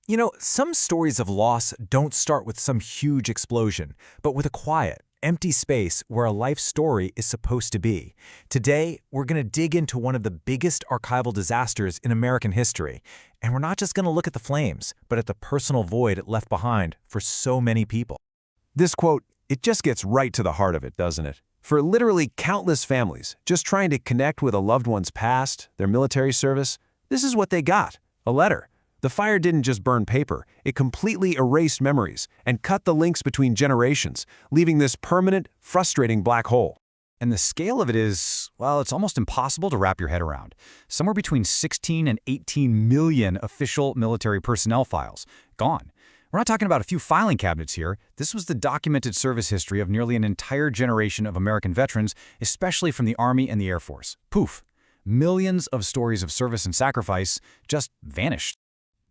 You know, some stories of loss don't start with some huge explosion, but with a quiet, empty space where a life story is supposed to be. Today, we're going to dig into one of the biggest archival disasters in American history. And we're not just going to look at the flames, but at the personal void it left behind for so many people. This quote, it just gets right to the heart of it, doesn't it? For literally countless families just trying to connect with a loved one's past, their military service, this is what they got, a letter. The fire didn't just burn paper, it completely erased memories and cut the links between generations, leaving this permanent, frustrating black hole. And the scale of it is, well, it's almost impossible to wrap your head around. Somewhere between 16 and 18 million official military personnel files gone. We're not talking about a few filing cabinets here. This was the documented service history of nearly an entire generation of American veterans, especially from the Army and the Air Force. Poof. Millions of stories of service and sacrifice just vanished.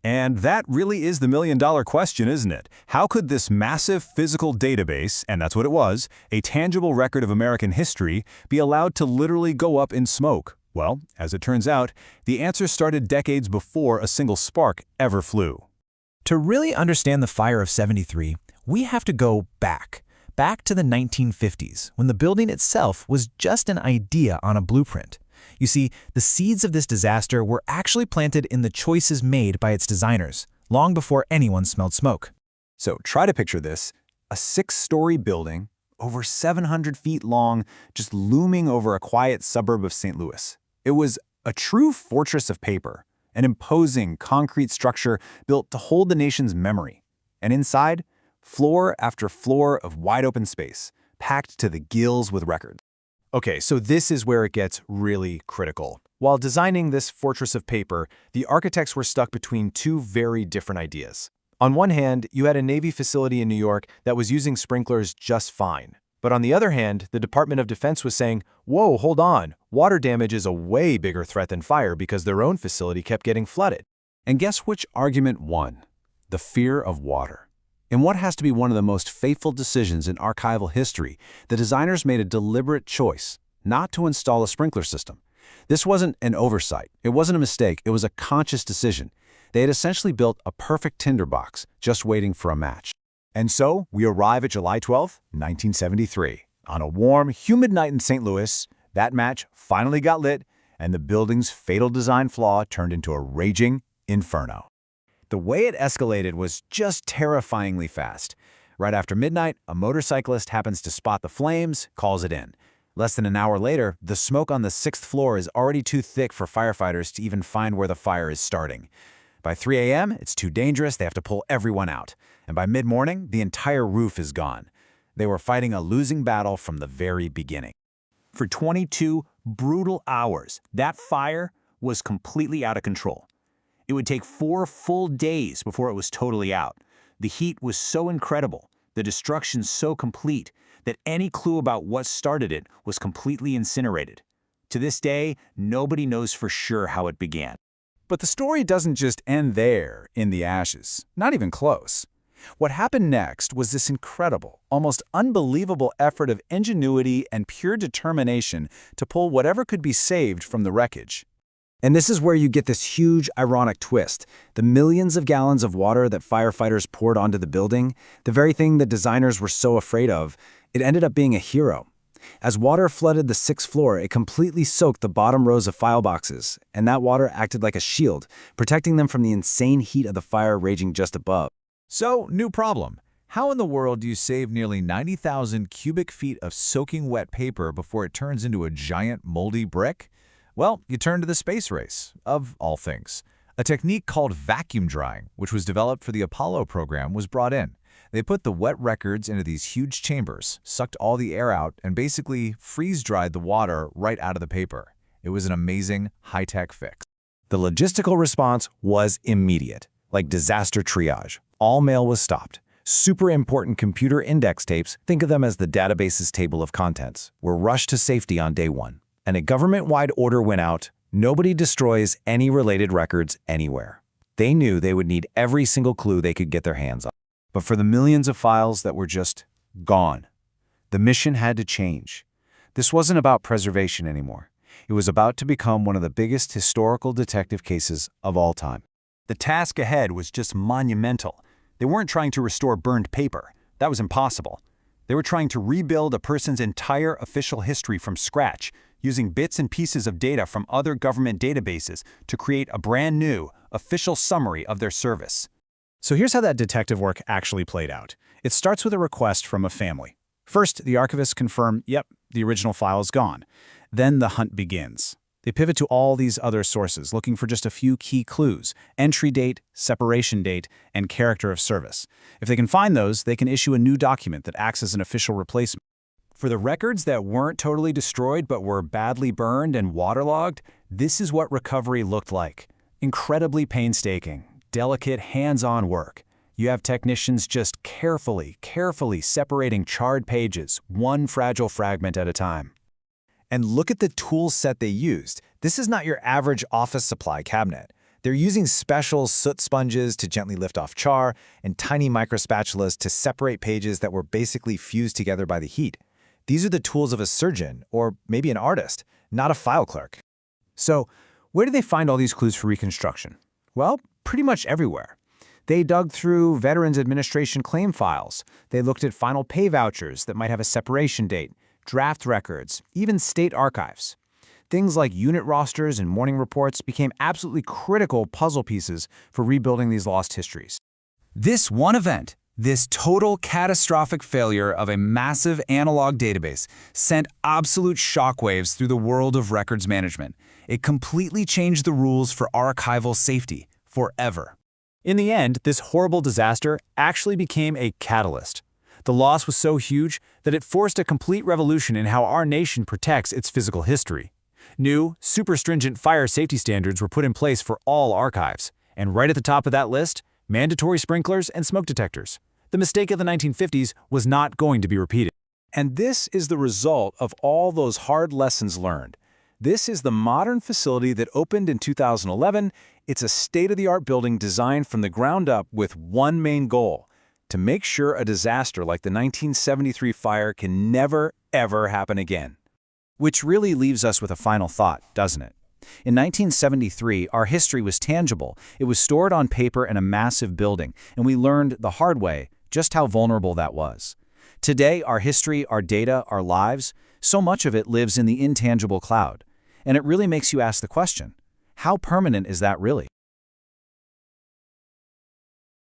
And that really is the million-dollar question, isn't it? How could this massive physical database, and that's what it was, a tangible record of American history, be allowed to literally go up in smoke? Well, as it turns out, the answer started decades before a single spark ever flew. To really understand the fire of '73, we have to go back to the 1950s, when the building itself was just an idea on a blueprint. You see, the seeds of this disaster were actually planted in the choices made by its designers, long before anyone smelled smoke. So try to picture this, a 6-story building, over 700 feet long, just looming over a quiet suburb of St. Louis. It was a true fortress of paper, an imposing concrete structure built to hold the nation's memory. And inside, floor after floor of wide-open space, packed to the gills with records. Okay, so this is where it gets really critical. While designing this fortress of paper, the architects were stuck between two very different ideas. On one hand, you had a Navy facility in New York that was using sprinklers just fine. But on the other hand, the Department of Defense was saying, whoa, hold on, water damage is a way bigger threat than fire because their own facility kept getting flooded. And guess which argument won? The fear of water. In what has to be one of the most fateful decisions in archival history, the designers made a deliberate choice not to install a sprinkler system. This wasn't an oversight. It wasn't a mistake. It was a conscious decision. They had essentially built a perfect tinderbox, just waiting for a match. And so, we arrive at July 12, 1973. On a warm, humid night in St. Louis, that match finally got lit, and the building's fatal design flaw turned into a raging inferno. The way it escalated was just terrifyingly fast. Right after midnight, a motorcyclist happens to spot the flames, calls it in. Less than an hour later, the smoke on the 6th floor is already too thick for firefighters to even find where the fire is starting. By 3 a.m., it's too dangerous, they have to pull everyone out. And by mid-morning, the entire roof is gone. They were fighting a losing battle from the very beginning. For 22 brutal hours, that fire was completely out of control. It would take 4 full days before it was totally out. The heat was so incredible, the destruction so complete, that any clue about what started it was completely incinerated. To this day, nobody knows for sure how it began. But the story doesn't just end there, in the ashes. Not even close. What happened next was this incredible, almost unbelievable effort of ingenuity and pure determination to pull whatever could be saved from the wreckage. And this is where you get this huge, ironic twist. The millions of gallons of water that firefighters poured onto the building, the very thing that designers were so afraid of, it ended up being a hero. As water flooded the 6th floor, it completely soaked the bottom rows of file boxes, and that water acted like a shield, protecting them from the insane heat of the fire raging just above. So, new problem. How in the world do you save nearly 90,000 cubic feet of soaking wet paper before it turns into a giant moldy brick? Well, you turn to the space race, of all things. A technique called vacuum drying, which was developed for the Apollo program, was brought in. They put the wet records into these huge chambers, sucked all the air out, and basically freeze-dried the water right out of the paper. It was an amazing, high-tech fix. The logistical response was immediate, like disaster triage. All mail was stopped. Super important computer index tapes, think of them as the database's table of contents, were rushed to safety on day one. And a government-wide order went out, nobody destroys any related records anywhere. They knew they would need every single clue they could get their hands on. But for the millions of files that were just gone, the mission had to change. This wasn't about preservation anymore. It was about to become one of the biggest historical detective cases of all time. The task ahead was just monumental. They weren't trying to restore burned paper. That was impossible. They were trying to rebuild a person's entire official history from scratch, using bits and pieces of data from other government databases to create a brand new, official summary of their service. So here's how that detective work actually played out. It starts with a request from a family. First, the archivists confirm, yep, the original file is gone. Then the hunt begins. They pivot to all these other sources, looking for just a few key clues: entry date, separation date, and character of service. If they can find those, they can issue a new document that acts as an official replacement. For the records that weren't totally destroyed but were badly burned and waterlogged, this is what recovery looked like. Incredibly painstaking, delicate, hands-on work. You have technicians just carefully separating charred pages, one fragile fragment at a time. And look at the tool set they used. This is not your average office supply cabinet. They're using special soot sponges to gently lift off char and tiny microspatulas to separate pages that were basically fused together by the heat. These are the tools of a surgeon, or maybe an artist, not a file clerk. So, where did they find all these clues for reconstruction? Well, pretty much everywhere. They dug through Veterans Administration claim files. They looked at final pay vouchers that might have a separation date, draft records, even state archives. Things like unit rosters and morning reports became absolutely critical puzzle pieces for rebuilding these lost histories. This one event, this total catastrophic failure of a massive analog database, sent absolute shockwaves through the world of records management. It completely changed the rules for archival safety forever. In the end, this horrible disaster actually became a catalyst. The loss was so huge that it forced a complete revolution in how our nation protects its physical history. New, super stringent fire safety standards were put in place for all archives, and right at the top of that list, mandatory sprinklers and smoke detectors. The mistake of the 1950s was not going to be repeated. And this is the result of all those hard lessons learned. This is the modern facility that opened in 2011. It's a state-of-the-art building designed from the ground up with one main goal: to make sure a disaster like the 1973 fire can never, ever happen again. Which really leaves us with a final thought, doesn't it? In 1973, our history was tangible. It was stored on paper in a massive building, and we learned the hard way just how vulnerable that was. Today, our history, our data, our lives, so much of it lives in the intangible cloud. And it really makes you ask the question, how permanent is that really?